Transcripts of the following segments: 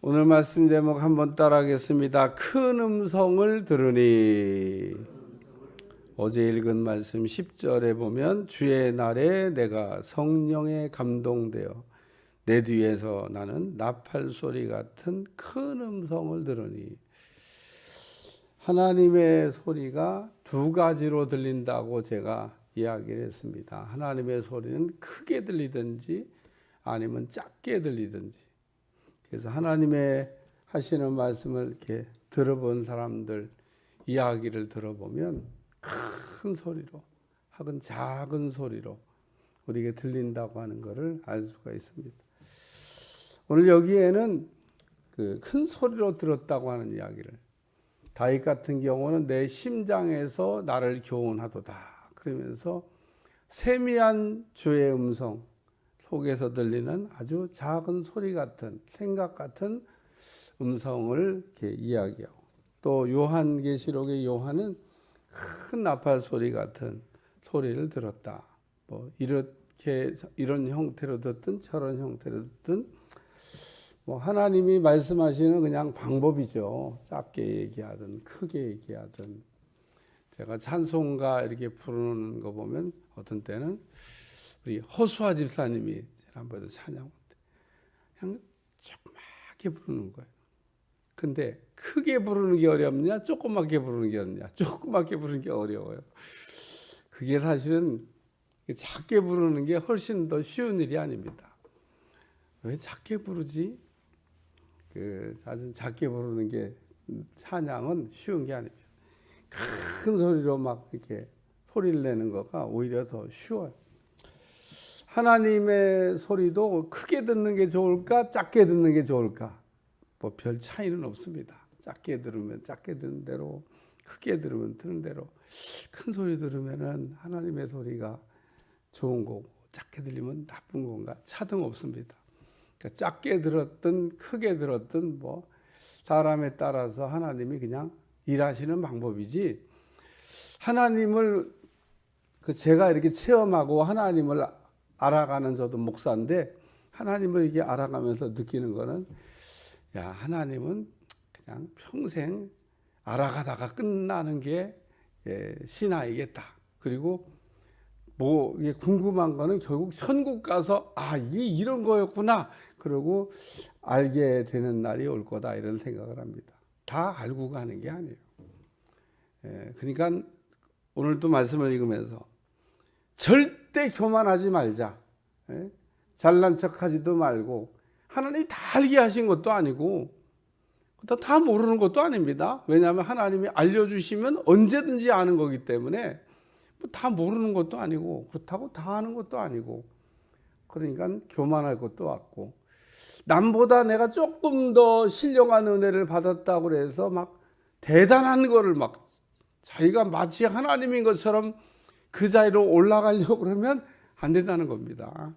오늘 말씀 제목 한번 따라하겠습니다. 큰 음성을 들으니. 어제 읽은 말씀 10절에 보면 주의 날에 내가 성령에 감동되어 내 뒤에서 나는 나팔 소리 같은 큰 음성을 들으니. 하나님의 소리가 두 가지로 들린다고 제가 이야기를 했습니다. 하나님의 소리는 크게 들리든지 아니면 작게 들리든지. 그래서 하나님의 하시는 말씀을 이렇게 들어본 사람들 이야기를 들어보면 큰 소리로 혹은 작은 소리로 우리에게 들린다고 하는 것을 알 수가 있습니다. 오늘 여기에는 그 큰 소리로 들었다고 하는 이야기를, 다윗 같은 경우는 내 심장에서 나를 교훈하도다 그러면서 세미한 주의 음성 속에서 들리는 아주 작은 소리 같은, 생각 같은 음성을 이렇게 이야기하고, 또 요한계시록의 요한은 큰 나팔 소리 같은 소리를 들었다. 뭐 이렇게 이런 형태로 듣든 저런 형태로 듣든 뭐 하나님이 말씀하시는 그냥 방법이죠. 작게 얘기하든 크게 얘기하든. 제가 찬송가 이렇게 부르는 거 보면 어떤 때는 우리 허수아 집사님이 지난번에 찬양 때 그냥 조그맣게 부르는 거예요. 근데 크게 부르는 게 어렵냐, 조그맣게 부르는 게 어렵냐? 조그맣게 부르는 게 어려워요. 그게 사실은 작게 부르는 게 훨씬 더 쉬운 일이 아닙니다. 왜 작게 부르지? 사실 작게 부르는 게 찬양은 쉬운 게 아닙니다. 큰 소리로 막 이렇게 소리를 내는 거가 오히려 더 쉬워요. 하나님의 소리도 크게 듣는 게 좋을까, 작게 듣는 게 좋을까? 뭐 별 차이는 없습니다. 작게 들으면 작게 듣는 대로, 크게 들으면 듣는 대로. 큰 소리 들으면은 하나님의 소리가 좋은 거고, 작게 들리면 나쁜 건가? 차등 없습니다. 그러니까 작게 들었든 크게 들었든 뭐 사람에 따라서 하나님이 그냥 일하시는 방법이지, 하나님을 제가 이렇게 체험하고 하나님을 알아가는 저도 목사인데, 하나님을 이렇게 알아가면서 느끼는 거는, 야, 하나님은 그냥 평생 알아가다가 끝나는 게 신앙이겠다. 그리고 뭐 이게 궁금한 거는 결국 천국 가서 이게 이런 거였구나 그러고 알게 되는 날이 올 거다, 이런 생각을 합니다. 다 알고 가는 게 아니에요. 그러니까 오늘도 말씀을 읽으면서 절대 교만하지 말자. 잘난 척하지도 말고, 하나님이 다 알게 하신 것도 아니고 다 모르는 것도 아닙니다. 왜냐하면 하나님이 알려주시면 언제든지 아는 거기 때문에 다 모르는 것도 아니고 그렇다고 다 아는 것도 아니고, 그러니까 교만할 것도 없고, 남보다 내가 조금 더 신령한 은혜를 받았다고 해서 막 대단한 거를 막 자기가 마치 하나님인 것처럼 그 자리로 올라가려고 그러면 안 된다는 겁니다.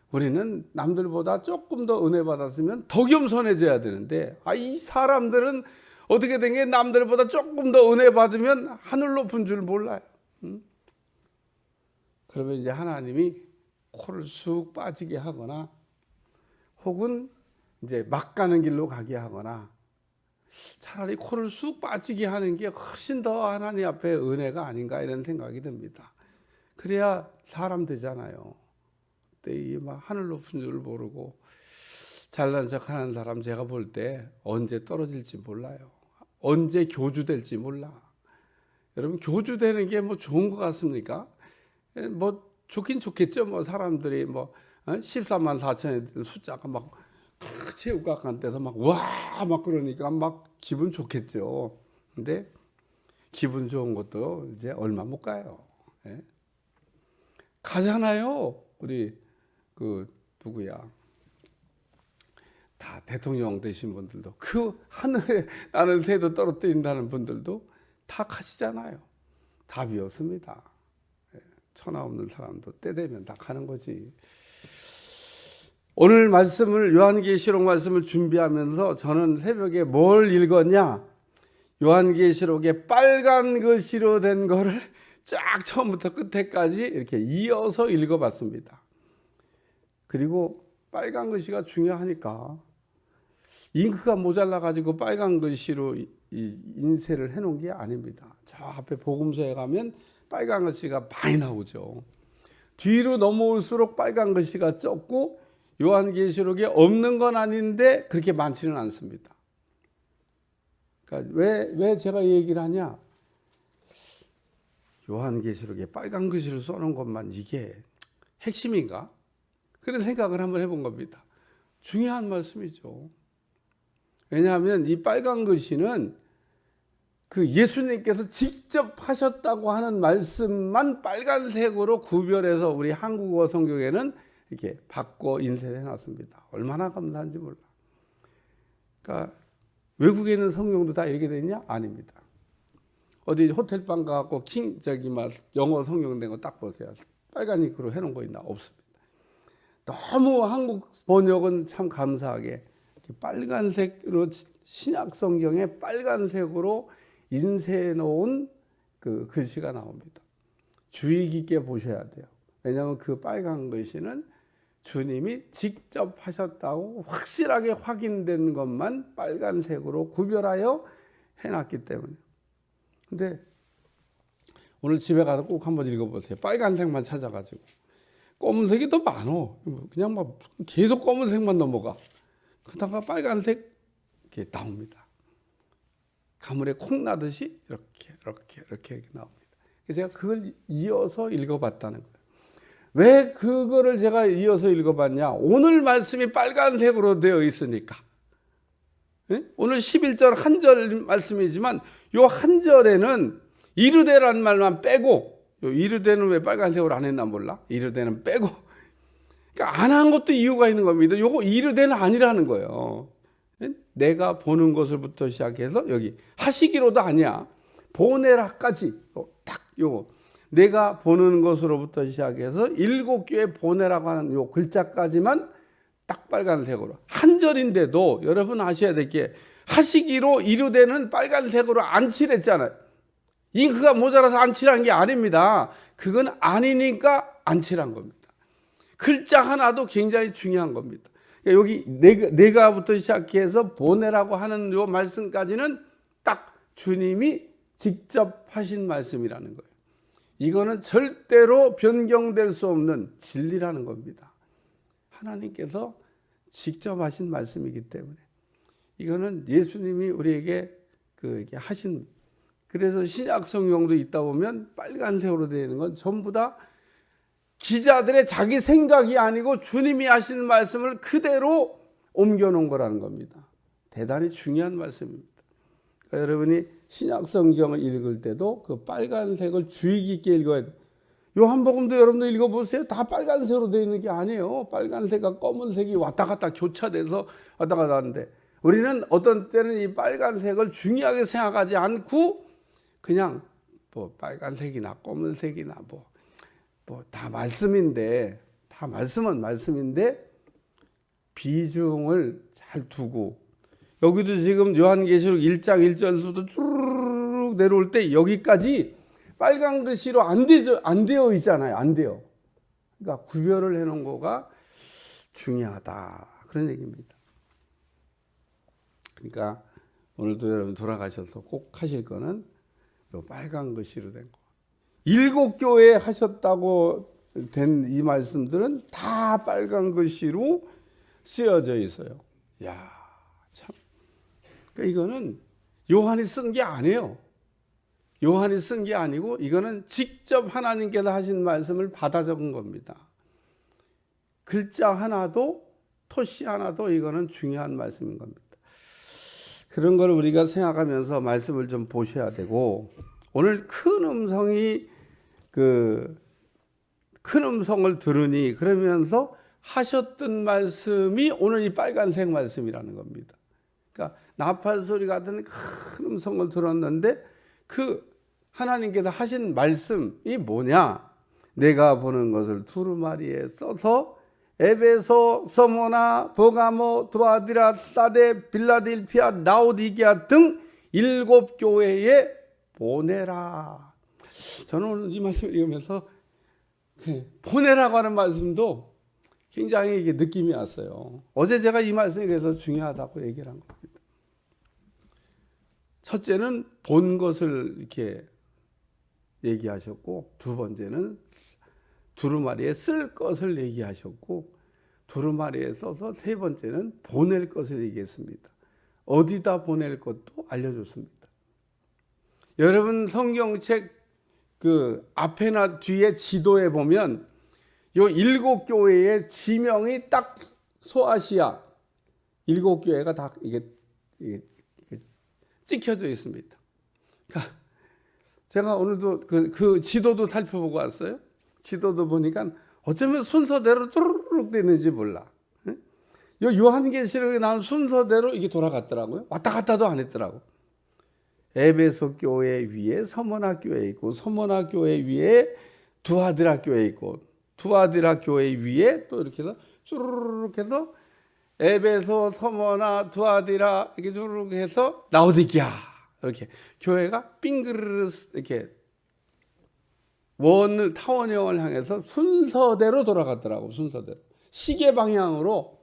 우리는 남들보다 조금 더 은혜 받았으면 더 겸손해져야 되는데, 이 사람들은 어떻게 된 게 남들보다 조금 더 은혜 받으면 하늘 높은 줄 몰라요. 그러면 이제 하나님이 코를 쑥 빠지게 하거나, 혹은 이제 막 가는 길로 가게 하거나, 차라리 코를 쑥 빠지게 하는 게 훨씬 더 하나님 앞에 은혜가 아닌가, 이런 생각이 듭니다. 그래야 사람 되잖아요. 이 막 하늘 높은 줄 모르고 잘난 척하는 사람 제가 볼 때 언제 떨어질지 몰라요. 언제 교주될지 몰라. 여러분, 교주되는 게 뭐 좋은 것 같습니까? 뭐 좋긴 좋겠죠. 뭐 사람들이 뭐 14만 4천의 숫자가 막 체육관 데서 막 와 막 그러니까 막 기분 좋겠죠. 근데 기분 좋은 것도 이제 얼마 못 가요. 가잖아요. 우리 누구야, 다 대통령 되신 분들도, 그 하늘에 나는 새도 떨어뜨린다는 분들도 다 가시잖아요. 다 비었습니다. 천하 없는 사람도 때 되면 다 가는 거지. 오늘 말씀을, 요한계시록 말씀을 준비하면서 저는 새벽에 뭘 읽었냐, 요한계시록에 빨간 글씨로 된 거를 쫙 처음부터 끝에까지 이렇게 이어서 읽어봤습니다. 그리고 빨간 글씨가 중요하니까 잉크가 모자라 가지고 빨간 글씨로 인쇄를 해놓은 게 아닙니다. 저 앞에 복음서에 가면 빨간 글씨가 많이 나오죠. 뒤로 넘어올수록 빨간 글씨가 적고 요한계시록에 없는 건 아닌데 그렇게 많지는 않습니다. 그러니까 왜 제가 이 얘기를 하냐? 요한계시록에 빨간 글씨를 써놓은 것만 이게 핵심인가? 그런 생각을 한번 해본 겁니다. 중요한 말씀이죠. 왜냐하면 이 빨간 글씨는 그 예수님께서 직접 하셨다고 하는 말씀만 빨간색으로 구별해서 우리 한국어 성경에는 이렇게 바꿔 인쇄해 놨습니다. 얼마나 감사한지 몰라. 그러니까 외국에 있는 성경도 다 이렇게 되냐? 아닙니다. 어디 호텔방 가고 영어 성경 된 거 딱 보세요. 빨간 잉크로 해놓은 거 있나? 없습니다. 너무 한국 번역은 참 감사하게 빨간색으로 신약 성경에 빨간색으로 인쇄해 놓은 그 글씨가 나옵니다. 주의 깊게 보셔야 돼요. 왜냐하면 그 빨간 글씨는 주님이 직접 하셨다고 확실하게 확인된 것만 빨간색으로 구별하여 해놨기 때문에. 근데 오늘 집에 가서 꼭 한번 읽어보세요. 빨간색만 찾아가지고. 검은색이 더 많어. 그냥 막 계속 검은색만 넘어가. 그러다가 빨간색 이렇게 나옵니다. 가물에 콩 나듯이 이렇게 나옵니다. 제가 그걸 이어서 읽어봤다는 거예요. 왜 그거를 제가 이어서 읽어봤냐? 오늘 말씀이 빨간색으로 되어 있으니까. 네? 오늘 11절 한 절 말씀이지만 요 한 절에는 이르되란 말만 빼고, 요 이르되는 왜 빨간색으로 안 했나 몰라? 이르되는 빼고. 그러니까 안 한 것도 이유가 있는 겁니다. 요거 이르되는 아니라는 거예요. 내가 보는 것을부터 시작해서 여기 하시기로도 아니야. 보내라까지 딱 요거 내가 보는 것으로부터 시작해서 7교회 보내라고 하는 요 글자까지만 딱 빨간색으로 한 절인데도 여러분 아셔야 될 게 하시기로 이르되는 빨간색으로 안 칠했잖아요. 잉크가 모자라서 안 칠한 게 아닙니다. 그건 아니니까 안 칠한 겁니다. 글자 하나도 굉장히 중요한 겁니다. 여기 내가부터 시작해서 보내라고 하는 요 말씀까지는 딱 주님이 직접 하신 말씀이라는 거예요. 이거는 절대로 변경될 수 없는 진리라는 겁니다. 하나님께서 직접 하신 말씀이기 때문에 이거는 예수님이 우리에게 이렇게 하신. 그래서 신약 성경도 있다 보면 빨간색으로 되어 있는 건 전부 다 기자들의 자기 생각이 아니고 주님이 하신 말씀을 그대로 옮겨놓은 거라는 겁니다. 대단히 중요한 말씀입니다. 그러니까 여러분이 신약 성경을 읽을 때도 그 빨간색을 주의 깊게 읽어야 돼요. 요한복음도 여러분들 읽어보세요. 다 빨간색으로 되어 있는 게 아니에요. 빨간색과 검은색이 왔다 갔다 교차돼서 왔다 갔다 하는데 우리는 어떤 때는 이 빨간색을 중요하게 생각하지 않고 그냥 뭐 빨간색이나 검은색이나 뭐 다 말씀인데, 다 말씀은 말씀인데 비중을 잘 두고, 여기도 지금 요한계시록 1장 1절부터 쭈르륵 내려올 때 여기까지 빨간 글씨로 안 되어 있잖아요. 안 돼요. 그러니까 구별을 해놓은 거가 중요하다, 그런 얘기입니다. 그러니까 오늘도 여러분 돌아가셔서 꼭 하실 거는 요 빨간 글씨로 된 거. 7교회 하셨다고 된 이 말씀들은 다 빨간 글씨로 쓰여져 있어요. 야, 참. 그러니까 이거는 요한이 쓴 게 아니에요. 요한이 쓴 게 아니고 이거는 직접 하나님께서 하신 말씀을 받아 적은 겁니다. 글자 하나도 토시 하나도 이거는 중요한 말씀인 겁니다. 그런 걸 우리가 생각하면서 말씀을 좀 보셔야 되고, 오늘 큰 음성이 큰 음성을 들으니 그러면서 하셨던 말씀이 오늘 이 빨간색 말씀이라는 겁니다. 그러니까 나팔 소리 같은 큰 음성을 들었는데 그 하나님께서 하신 말씀이 뭐냐? 내가 보는 것을 두루마리에 써서 에베소, 서모나, 버가모, 두아디라, 사데, 빌라델피아, 라오디게아 등 7교회에 보내라. 저는 오늘 이 말씀을 읽으면서 보내라고 하는 말씀도 굉장히 이게 느낌이 왔어요. 어제 제가 이 말씀이 그래서 중요하다고 얘기를 한 겁니다. 첫째는 본 것을 이렇게 얘기하셨고, 두 번째는 두루마리에 쓸 것을 얘기하셨고, 두루마리에 써서 세 번째는 보낼 것을 얘기했습니다. 어디다 보낼 것도 알려줬습니다. 여러분 성경책 그 앞에나 뒤에 지도에 보면 요 7교회의 지명이 딱 소아시아 7교회가 다 이게 찍혀져 있습니다. 그러니까 제가 오늘도 그 지도도 살펴보고 왔어요. 지도도 보니까 어쩌면 순서대로 뚜루룩 되는지 몰라. 요 요한계시록에 나온 순서대로 이게 돌아갔더라고요. 왔다 갔다도 안 했더라고. 에베소 교회 위에 서머나 교회 있고, 서머나 교회 위에 두아디라 교회 있고, 두아디라 교회 위에 또 이렇게 해서 쭈르륵 해서 에베소, 서머나, 두아디라 이렇게 쭈르륵 해서 라오디게아 이렇게 교회가 빙그르르 이렇게 타원형을 향해서 순서대로 돌아갔더라고. 순서대로 시계 방향으로.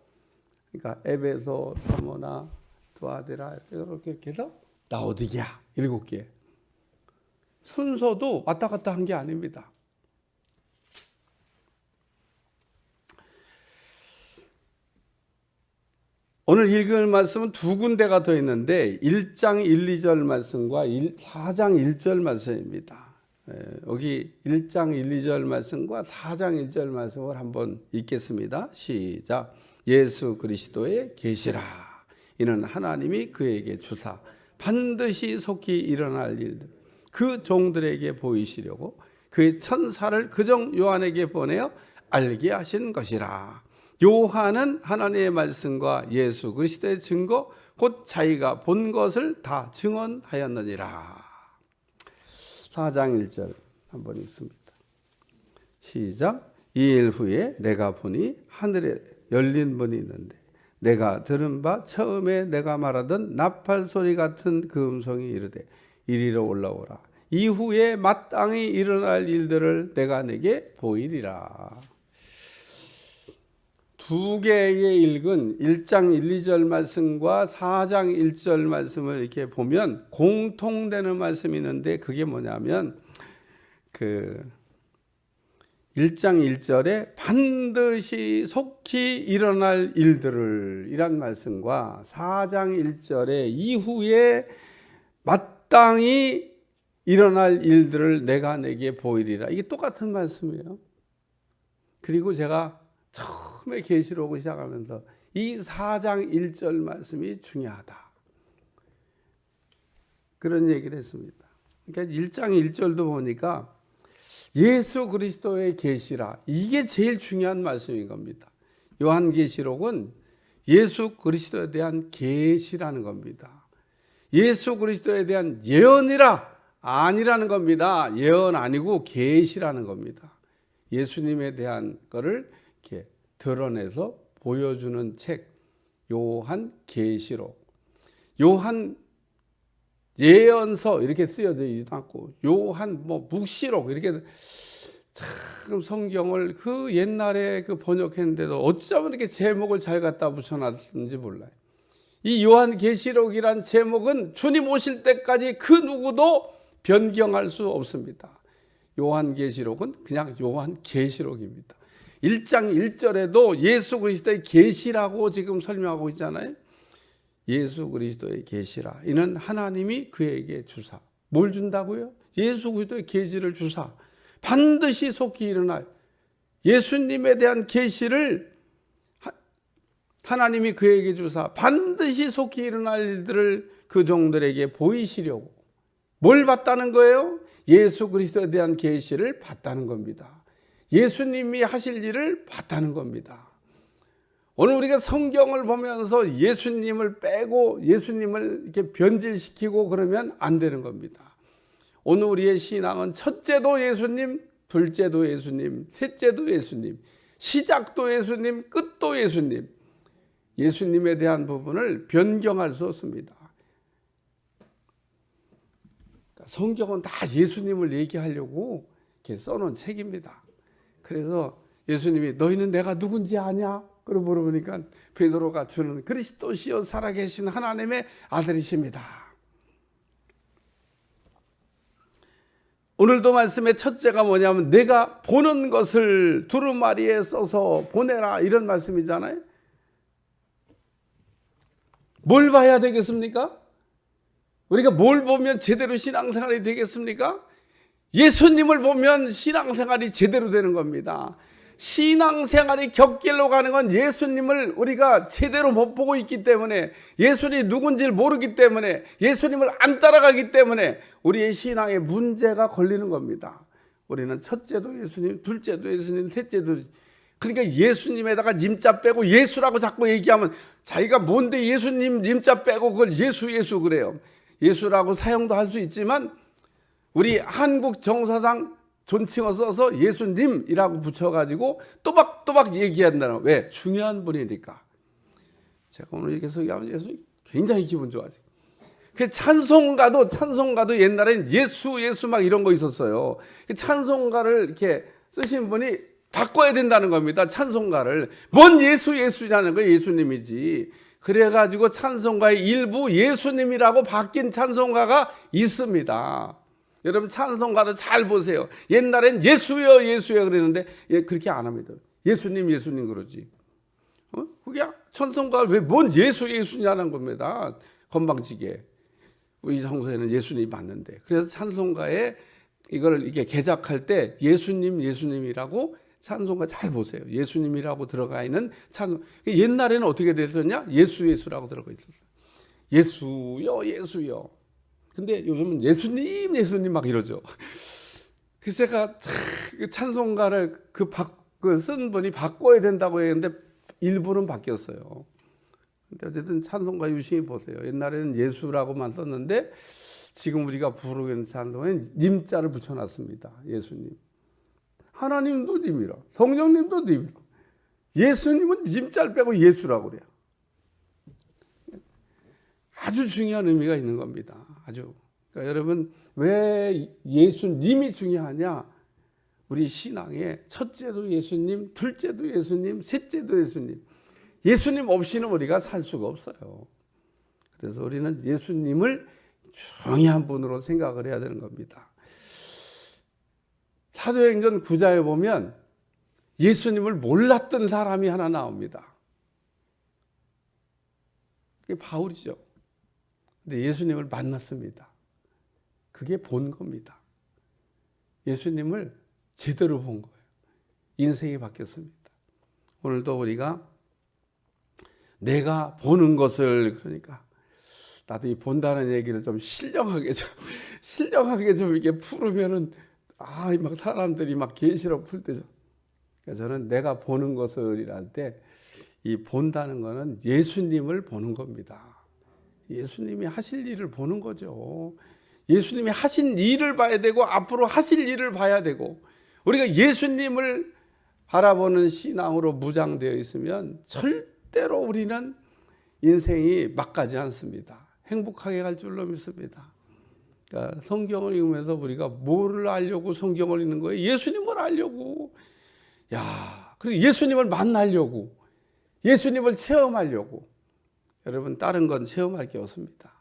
그러니까 에베소, 서머나, 두아디라 이렇게 해서 라오디게아 7개. 순서도 왔다 갔다 한 게 아닙니다. 오늘 읽을 말씀은 두 군데가 더 있는데 1장 1, 2절 말씀과 4장 1절 말씀입니다. 여기 1장 1, 2절 말씀과 4장 1절 말씀을 한번 읽겠습니다. 시작. 예수 그리스도의 계시라. 이는 하나님이 그에게 주사 반드시 속히 일어날 일들 그 종들에게 보이시려고 그의 천사를 그종 요한에게 보내어 알게 하신 것이라. 요한은 하나님의 말씀과 예수 그리스도의 증거 곧 자기가 본 것을 다 증언하였느니라. 4장 1절 한번 읽습니다. 시작. 이 일 후에 내가 보니 하늘에 열린 문이 있는데 내가 들은 바 처음에 내가 말하던 나팔 소리 같은 그 음성이 이르되 이리로 올라오라. 이후에 마땅히 일어날 일들을 내가 내게 보이리라. 두 개의 읽은 1장 1, 2절 말씀과 4장 1절 말씀을 이렇게 보면 공통되는 말씀이 있는데 그게 뭐냐면 그 1장 1절에 반드시 속히 일어날 일들을 이란 말씀과 4장 1절에 이후에 마땅히 일어날 일들을 내가 내게 보이리라. 이게 똑같은 말씀이에요. 그리고 제가 처음에 계시록을 시작하면서 이 4장 1절 말씀이 중요하다. 그런 얘기를 했습니다. 그러니까 1장 1절도 보니까 예수 그리스도의 계시라. 이게 제일 중요한 말씀인 겁니다. 요한계시록은 예수 그리스도에 대한 계시라는 겁니다. 예수 그리스도에 대한 예언이라 아니라는 겁니다. 예언 아니고 계시라는 겁니다. 예수님에 대한 거를 이렇게 드러내서 보여주는 책 요한 계시록, 요한 예언서 이렇게 쓰여져 있고 요한 묵시록 이렇게 참 성경을 그 옛날에 그 번역했는데도 어쩌면 이렇게 제목을 잘 갖다 붙여놨는지 몰라요. 이 요한 계시록이란 제목은 주님 오실 때까지 그 누구도 변경할 수 없습니다. 요한 계시록은 그냥 요한 계시록입니다. 1장 1절에도 예수 그리스도의 계시라고 지금 설명하고 있잖아요. 예수 그리스도의 계시라. 이는 하나님이 그에게 주사. 뭘 준다고요? 예수 그리스도의 계시를 주사. 반드시 속히 일어날 예수님에 대한 계시를 하나님이 그에게 주사 반드시 속히 일어날 일들을 그 종들에게 보이시려고. 뭘 봤다는 거예요? 예수 그리스도에 대한 계시를 봤다는 겁니다. 예수님이 하실 일을 봤다는 겁니다. 오늘 우리가 성경을 보면서 예수님을 빼고 예수님을 이렇게 변질시키고 그러면 안 되는 겁니다. 오늘 우리의 신앙은 첫째도 예수님, 둘째도 예수님, 셋째도 예수님, 시작도 예수님, 끝도 예수님. 예수님에 대한 부분을 변경할 수 없습니다. 성경은 다 예수님을 얘기하려고 이렇게 써놓은 책입니다. 그래서 예수님이 너희는 내가 누군지 아냐? 그러고 물어보니까 베드로가 주는 그리스도시요 살아계신 하나님의 아들이십니다. 오늘도 말씀의 첫째가 뭐냐면 내가 보는 것을 두루마리에 써서 보내라 이런 말씀이잖아요. 뭘 봐야 되겠습니까? 우리가 뭘 보면 제대로 신앙생활이 되겠습니까? 예수님을 보면 신앙생활이 제대로 되는 겁니다. 신앙생활이 격길로 가는 건 예수님을 우리가 제대로 못 보고 있기 때문에, 예수님이 누군지를 모르기 때문에, 예수님을 안 따라가기 때문에 우리의 신앙에 문제가 걸리는 겁니다. 우리는 첫째도 예수님, 둘째도 예수님, 셋째도, 그러니까 예수님에다가 님자 빼고 예수라고 자꾸 얘기하면 자기가 뭔데 예수님 님자 빼고 그걸 예수 그래요. 예수라고 사용도 할 수 있지만 우리 한국 정서상 존칭어 써서 예수님이라고 붙여가지고 또박또박 얘기한다는, 왜? 중요한 분이니까. 제가 오늘 이렇게 소개하면 예수님 굉장히 기분 좋아지. 그 찬송가도 옛날엔 예수 막 이런 거 있었어요. 찬송가를 이렇게 쓰신 분이 바꿔야 된다는 겁니다. 찬송가를. 뭔 예수냐는 거 예수님이지. 그래가지고 찬송가의 일부 예수님이라고 바뀐 찬송가가 있습니다. 여러분 찬송가도 잘 보세요. 옛날엔 예수여 그랬는데 그렇게 안 합니다. 예수님 그러지. 그게 찬송가 왜 뭔 예수냐는 겁니다. 건방지게. 우리 장소에는 예수님이 맞는데. 그래서 찬송가에 이걸 이게 개작할 때 예수님이라고 찬송가 잘 보세요. 예수님이라고 들어가 있는 찬송. 옛날에는 어떻게 됐었냐? 예수라고 들어가 있었어요. 예수여. 근데 요즘은 예수님 막 이러죠. 그래서 제가 그 찬송가를 쓴 분이 바꿔야 된다고 했는데 일부는 바뀌었어요. 근데 어쨌든 찬송가 유심히 보세요. 옛날에는 예수라고만 썼는데 지금 우리가 부르고 있는 찬송에는 님자를 붙여놨습니다. 예수님. 하나님도 님이라, 성령님도 님이라. 예수님은 님자를 빼고 예수라고 그래요. 아주 중요한 의미가 있는 겁니다. 아주. 그러니까 여러분 왜 예수님이 중요하냐? 우리 신앙에 첫째도 예수님, 둘째도 예수님, 셋째도 예수님. 예수님 없이는 우리가 살 수가 없어요. 그래서 우리는 예수님을 중요한 분으로 생각을 해야 되는 겁니다. 사도행전 9장에 보면 예수님을 몰랐던 사람이 하나 나옵니다. 그게 바울이죠. 근데 예수님을 만났습니다. 그게 본 겁니다. 예수님을 제대로 본 거예요. 인생이 바뀌었습니다. 오늘도 우리가 내가 보는 것을, 그러니까 나도 이 본다는 얘기를 좀 신령하게 좀 이렇게 풀으면은 막 사람들이 막 계시록 풀 때죠. 그러니까 저는 내가 보는 것을 이랄 때 이 본다는 거는 예수님을 보는 겁니다. 예수님이 하실 일을 보는 거죠. 예수님이 하신 일을 봐야 되고 앞으로 하실 일을 봐야 되고, 우리가 예수님을 바라보는 신앙으로 무장되어 있으면 절대로 우리는 인생이 막가지 않습니다. 행복하게 갈 줄로 믿습니다. 그러니까 성경을 읽으면서 우리가 뭐를 알려고 성경을 읽는 거예요? 예수님을 알려고. 그리고 예수님을 만나려고, 예수님을 체험하려고. 여러분 다른 건 체험할 게 없습니다.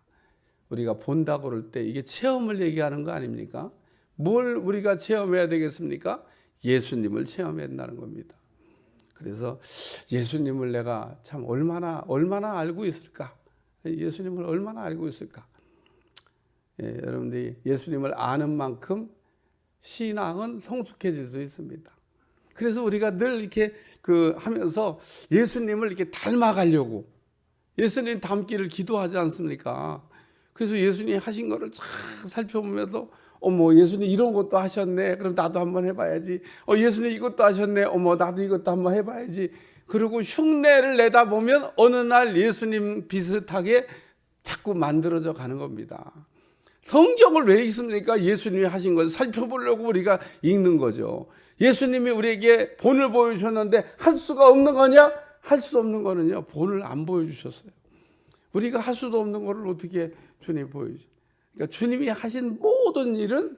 우리가 본다고 그럴 때 이게 체험을 얘기하는 거 아닙니까? 뭘 우리가 체험해야 되겠습니까? 예수님을 체험해야 된다는 겁니다. 그래서 예수님을 내가 참 얼마나 알고 있을까? 예수님을 얼마나 알고 있을까? 여러분들이 예수님을 아는 만큼 신앙은 성숙해질 수 있습니다. 그래서 우리가 늘 이렇게 하면서 예수님을 이렇게 닮아가려고, 예수님 닮기를 기도하지 않습니까? 그래서 예수님이 하신 거를 쫙 살펴보면서 예수님 이런 것도 하셨네. 그럼 나도 한번 해봐야지. 예수님 이것도 하셨네. 나도 이것도 한번 해봐야지. 그리고 흉내를 내다 보면 어느 날 예수님 비슷하게 자꾸 만들어져 가는 겁니다. 성경을 왜 읽습니까? 예수님이 하신 것을 살펴보려고 우리가 읽는 거죠. 예수님이 우리에게 본을 보여주셨는데 할 수가 없는 거냐? 할 수 없는 거는요, 본을 안 보여주셨어요. 우리가 할 수도 없는 거를 어떻게 주님이 보여주죠? 그러니까 주님이 하신 모든 일은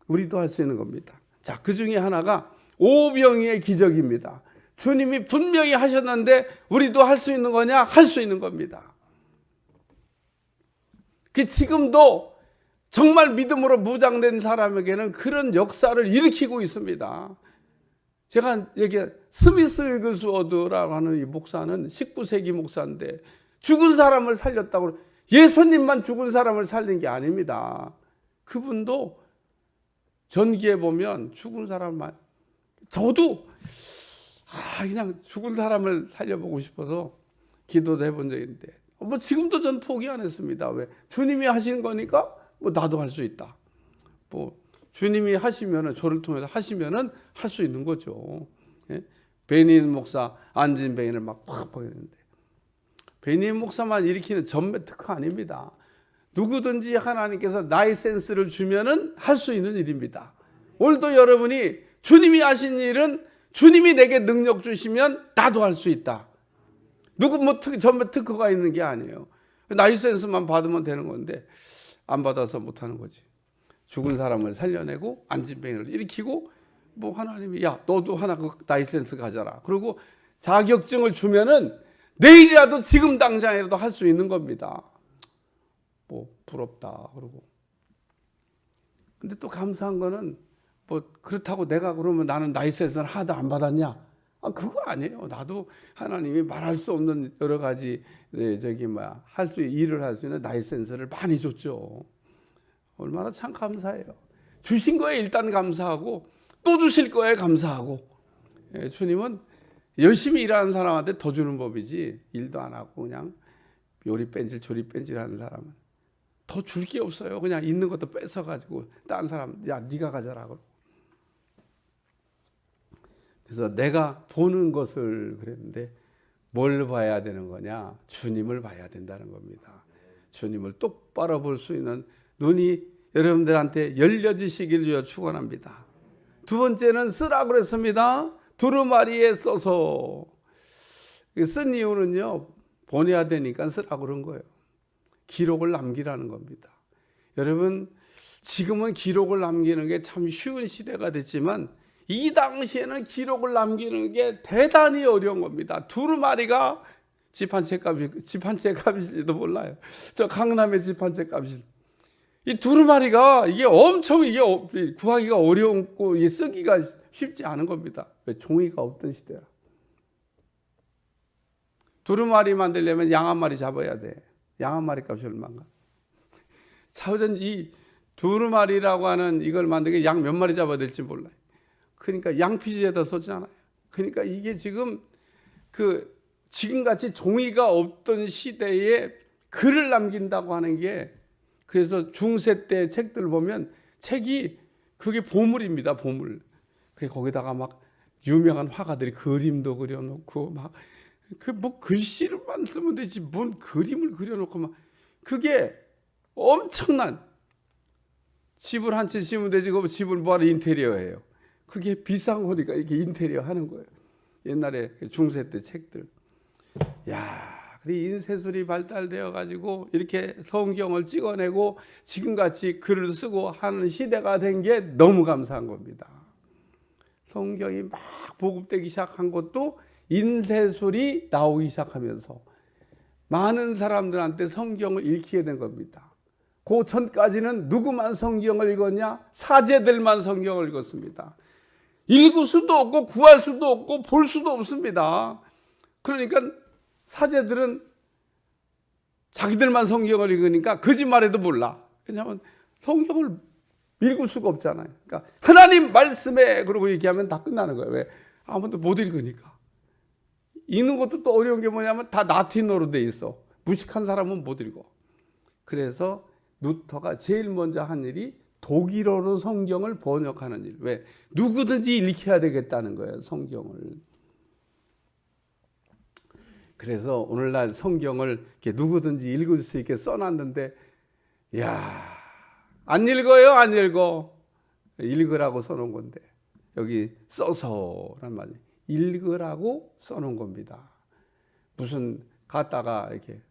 우리도 할 수 있는 겁니다. 자, 그 중에 하나가 오병이의 기적입니다. 주님이 분명히 하셨는데 우리도 할 수 있는 거냐? 할 수 있는 겁니다. 지금도 정말 믿음으로 무장된 사람에게는 그런 역사를 일으키고 있습니다. 제가 얘기한 스미스 위글스워드라고 하는 이 목사는 19세기 목사인데 죽은 사람을 살렸다고, 예수님만 죽은 사람을 살린 게 아닙니다. 그분도 전기에 보면 죽은 사람만, 저도 그냥 죽은 사람을 살려보고 싶어서 기도도 해본 적이 있는데 지금도 전 포기 안 했습니다. 왜? 주님이 하신 거니까 나도 할 수 있다. 주님이 하시면은, 저를 통해서 하시면은 할 수 있는 거죠. 예? 베니인 목사 안진뱅이를 막 했는데, 베니인 목사만 일으키는 전매 특허 아닙니다. 누구든지 하나님께서 나의 센스를 주면은 할 수 있는 일입니다. 오늘도 여러분이 주님이 하신 일은, 주님이 내게 능력 주시면 나도 할 수 있다. 누구 전매 특허가 있는 게 아니에요. 나의 센스만 받으면 되는 건데 안 받아서 못 하는 거지. 죽은 사람을 살려내고 안진뱅이를 일으키고, 하나님이 야 너도 하나 나의 센스 가져라. 그리고 자격증을 주면은 내일이라도 지금 당장이라도 할 수 있는 겁니다. 부럽다 그러고. 근데 또 감사한 거는 그렇다고 내가 그러면 나는 나의 센스는 하나도 안 받았냐? 그거 아니에요. 나도 하나님이 말할 수 없는 여러 가지 일을 할 수 있는 나의 센스를 많이 줬죠. 얼마나 참 감사해요. 주신 거에 일단 감사하고 또 주실 거에 감사하고. 주님은 열심히 일하는 사람한테 더 주는 법이지, 일도 안 하고 그냥 요리 뺀질 조리 뺀질 하는 사람은 더 줄 게 없어요. 그냥 있는 것도 뺏어가지고 다른 사람 야 네가 가져라 그러고. 그래서 내가 보는 것을 그랬는데 뭘 봐야 되는 거냐? 주님을 봐야 된다는 겁니다. 주님을 똑바로 볼 수 있는 눈이 여러분들한테 열려지시길 위해 축원합니다. 두 번째는 쓰라고 그랬습니다. 두루마리에 써서. 쓴 이유는요, 보내야 되니까 쓰라고 그런 거예요. 기록을 남기라는 겁니다. 여러분, 지금은 기록을 남기는 게 참 쉬운 시대가 됐지만 이 당시에는 기록을 남기는 게 대단히 어려운 겁니다. 두루마리가 집 한 채 값일지도 몰라요. 저 강남의 집 한 채 값일. 이 두루마리가 이게 엄청 구하기가 어렵고 쓰기가 쉽지 않은 겁니다. 왜? 종이가 없던 시대야. 두루마리 만들려면 양 한 마리 잡아야 돼. 양 한 마리 값이 얼마인가? 사우전 이 두루마리라고 하는 이걸 만들게 양 몇 마리 잡아야 될지 몰라요. 그러니까 양피지에다 썼잖아요. 그러니까 이게 지금 지금같이 종이가 없던 시대에 글을 남긴다고 하는 게, 그래서 중세 때 책들 보면 책이 그게 보물입니다. 보물. 거기다가 막 유명한 화가들이 그림도 그려놓고 글씨를만 쓰면 되지 뭔 그림을 그려놓고 그게 엄청난, 집을 한 채 지으면 되지 그 집을 뭐하러 인테리어예요. 그게 비싼 거니까 이렇게 인테리어 하는 거예요. 옛날에 중세 때 책들. 인쇄술이 발달되어 가지고 이렇게 성경을 찍어내고 지금같이 글을 쓰고 하는 시대가 된 게 너무 감사한 겁니다. 성경이 막 보급되기 시작한 것도 인쇄술이 나오기 시작하면서 많은 사람들한테 성경을 읽히게 된 겁니다. 그 전까지는 누구만 성경을 읽었냐? 사제들만 성경을 읽었습니다. 읽을 수도 없고 구할 수도 없고 볼 수도 없습니다. 그러니까 사제들은 자기들만 성경을 읽으니까 거짓말해도 몰라. 왜냐하면 성경을 읽을 수가 없잖아요. 그러니까 하나님 말씀에 그러고 얘기하면 다 끝나는 거예요. 왜? 아무도 못 읽으니까. 읽는 것도 또 어려운 게 뭐냐면 다 라틴어로 돼 있어. 무식한 사람은 못 읽어. 그래서 루터가 제일 먼저 한 일이 독일어로 성경을 번역하는 일. 왜? 누구든지 읽혀야 되겠다는 거예요, 성경을. 그래서 오늘날 성경을 이렇게 누구든지 읽을 수 있게 써놨는데, 안 읽어요? 안 읽어? 읽으라고 써놓은 건데, 여기 써서란 말이에요. 읽으라고 써놓은 겁니다. 무슨 갖다가 이렇게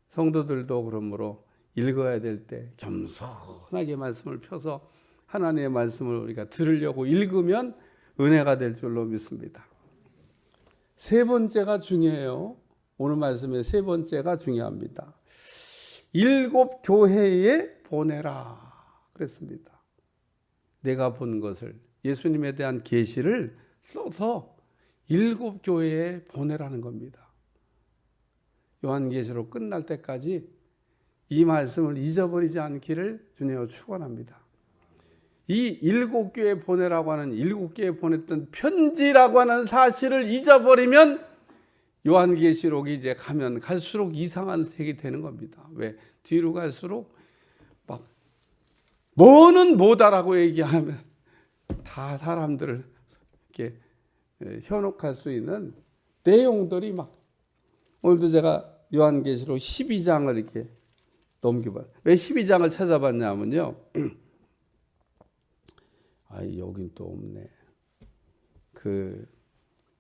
성도들도 그러므로 읽어야 될 때 겸손하게 말씀을 펴서 하나님의 말씀을 우리가 들으려고 읽으면 은혜가 될 줄로 믿습니다. 세 번째가 중요해요. 오늘 말씀의 세 번째가 중요합니다. 7 교회에 보내라 그랬습니다. 내가 본 것을, 예수님에 대한 계시를 써서 7 교회에 보내라는 겁니다. 요한계시록 끝날 때까지 이 말씀을 잊어버리지 않기를 주님으로 축원합니다. 이 7 교회에 보내라고 하는 7 교회에 보냈던 편지라고 하는 사실을 잊어버리면 요한계시록이 이제 가면 갈수록 이상한 색이 되는 겁니다. 왜? 뒤로 갈수록 막 뭐는 뭐다라고 얘기하면 다 사람들을 이렇게 현혹할 수 있는 내용들이 막, 오늘도 제가 요한계시록 12장을 이렇게 넘겨봐요. 왜 12장을 찾아봤냐면요. 여긴 또 없네.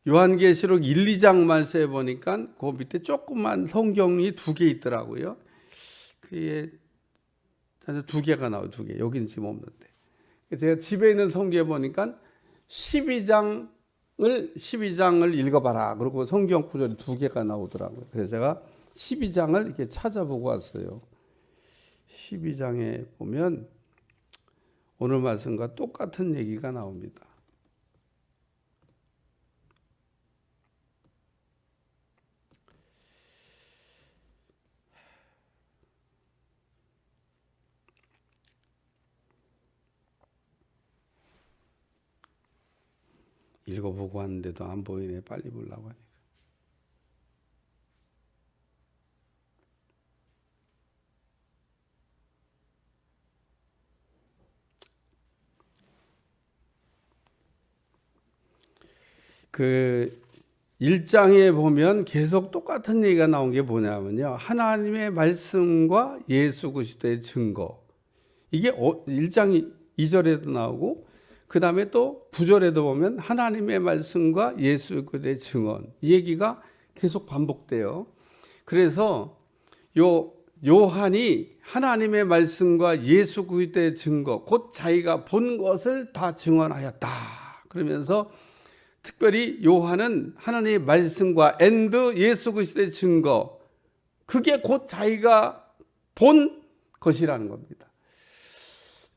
요한계시록 1, 2장만 세 보니까 그 밑에 조그만 성경이 2개 있더라고요. 그게 2개가 나와요. 2개. 여기는 지금 없는데. 제가 집에 있는 성경에 보니까 12장을 읽어봐라. 그리고 성경 구절이 2개가 나오더라고요. 그래서 제가 12장을 이렇게 찾아보고 왔어요. 12장에 보면 오늘 말씀과 똑같은 얘기가 나옵니다. 읽어보고 왔는데도 안 보이네. 빨리 보려고 하니까. 그 1장에 보면 계속 똑같은 얘기가 나온 게 뭐냐면요. 하나님의 말씀과 예수 그리스도의 증거. 이게 1장 2절에도 나오고, 그 다음에 또 9절에도 보면 하나님의 말씀과 예수 그리스도의 증언. 이 얘기가 계속 반복돼요. 그래서 요한이 하나님의 말씀과 예수 그리스도의 증거, 곧 자기가 본 것을 다 증언하였다. 그러면서 특별히 요한은 하나님의 말씀과 예수 그리스도의 증거, 그게 곧 자기가 본 것이라는 겁니다.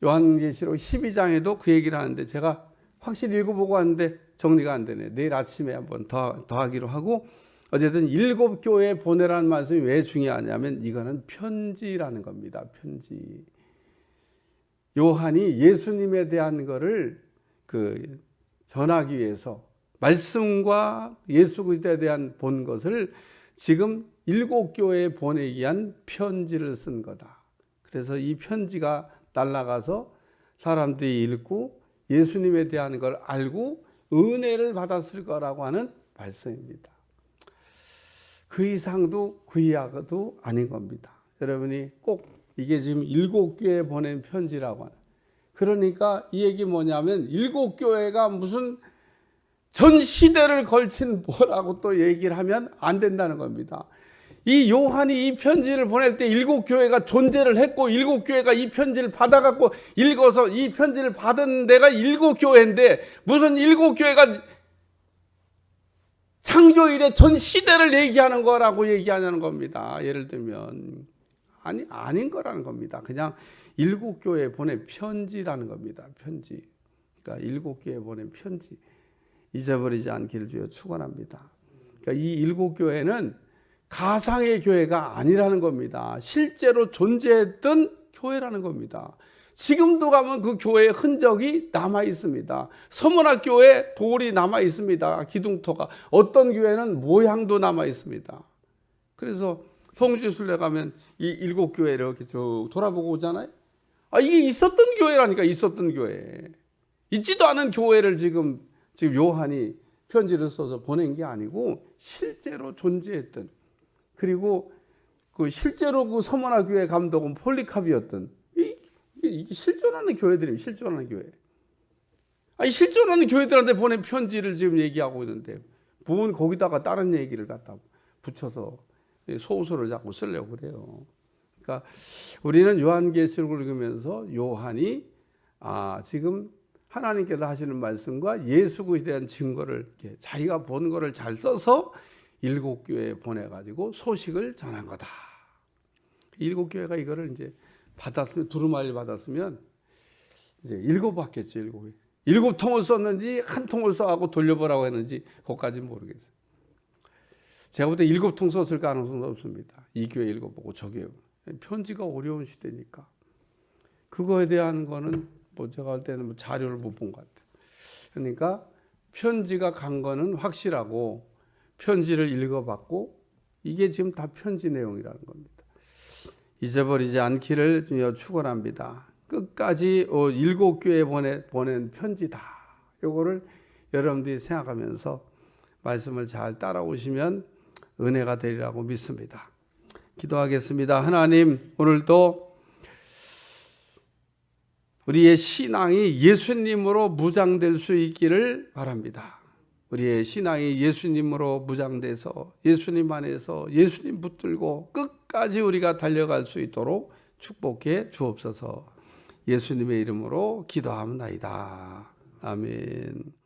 요한계시록 12장에도 그 얘기를 하는데 제가 확실히 읽어보고 왔는데 정리가 안 되네. 내일 아침에 한번 더 하기로 하고, 어쨌든 7 교회에 보내라는 말씀이 왜 중요하냐면 이거는 편지라는 겁니다. 편지. 요한이 예수님에 대한 거를 전하기 위해서 말씀과 예수 그리스도에 대한 본 것을 지금 7 교회에 보내기 위한 편지를 쓴 거다. 그래서 이 편지가 날아가서 사람들이 읽고 예수님에 대한 걸 알고 은혜를 받았을 거라고 하는 말씀입니다. 그 이상도 그 이하도 아닌 겁니다. 여러분이 꼭 이게 지금 7 교회에 보낸 편지라고 하는. 그러니까 이 얘기 뭐냐면 7 교회가 무슨 전 시대를 걸친 뭐라고 또 얘기를 하면 안 된다는 겁니다. 이 요한이 이 편지를 보낼 때 7 교회가 존재를 했고 7 교회가 이 편지를 받아갖고 읽어서 이 편지를 받은 데가 7 교회인데 무슨 7 교회가 창조 이래 전 시대를 얘기하는 거라고 얘기하는 겁니다. 예를 들면 아닌 거라는 겁니다. 그냥 7 교회에 보낸 편지라는 겁니다. 편지. 그러니까 7 교회에 보낸 편지. 잊어버리지 않기를 주여 축원합니다. 그러니까 이 7 교회는 가상의 교회가 아니라는 겁니다. 실제로 존재했던 교회라는 겁니다. 지금도 가면 그 교회의 흔적이 남아 있습니다. 서문학교에 돌이 남아 있습니다. 기둥터가. 어떤 교회는 모양도 남아 있습니다. 그래서 성지순례 가면 이 7 교회를 이렇게 쭉 돌아보고 오잖아요. 이게 있었던 교회라니까. 있었던 교회. 있지도 않은 교회를 지금 요한이 편지를 써서 보낸 게 아니고 실제로 존재했던, 그리고 실제로 그 서문화교회 감독은 폴리카비였던, 이게 실존하는 교회들이에요. 실존하는 교회. 실존하는 교회들한테 보낸 편지를 지금 얘기하고 있는데 뭔 거기다가 다른 얘기를 갖다 붙여서 소설을 자꾸 쓰려고 그래요. 그러니까 우리는 요한계시록을 읽으면서 요한이 지금 하나님께서 하시는 말씀과 예수 그리스도에 대한 증거를 이렇게 자기가 본 거를 잘 써서 7교회에 보내가지고 소식을 전한 거다. 7교회가 이거를 이제 받았으면, 두루마리 받았으면 이제 읽어봤겠죠. 7개. 7통을 썼는지 한 통을 써하고 돌려보라고 했는지 그것까지는 모르겠어요. 제가 볼 때 7통 썼을 가능성도 없습니다. 이 교회 읽어보고 저 교회. 편지가 어려운 시대니까. 그거에 대한 거는 뭐 제가 할 때는 뭐 자료를 못 본 것 같아요. 그러니까 편지가 간 거는 확실하고 편지를 읽어봤고 이게 지금 다 편지 내용이라는 겁니다. 잊어버리지 않기를 주여 축원합니다. 끝까지 7교회에 보낸 편지다. 요거를 여러분들이 생각하면서 말씀을 잘 따라오시면 은혜가 되리라고 믿습니다. 기도하겠습니다. 하나님, 오늘도 우리의 신앙이 예수님으로 무장될 수 있기를 바랍니다. 우리의 신앙이 예수님으로 무장돼서 예수님 안에서 예수님 붙들고 끝까지 우리가 달려갈 수 있도록 축복해 주옵소서. 예수님의 이름으로 기도하옵나이다. 아멘.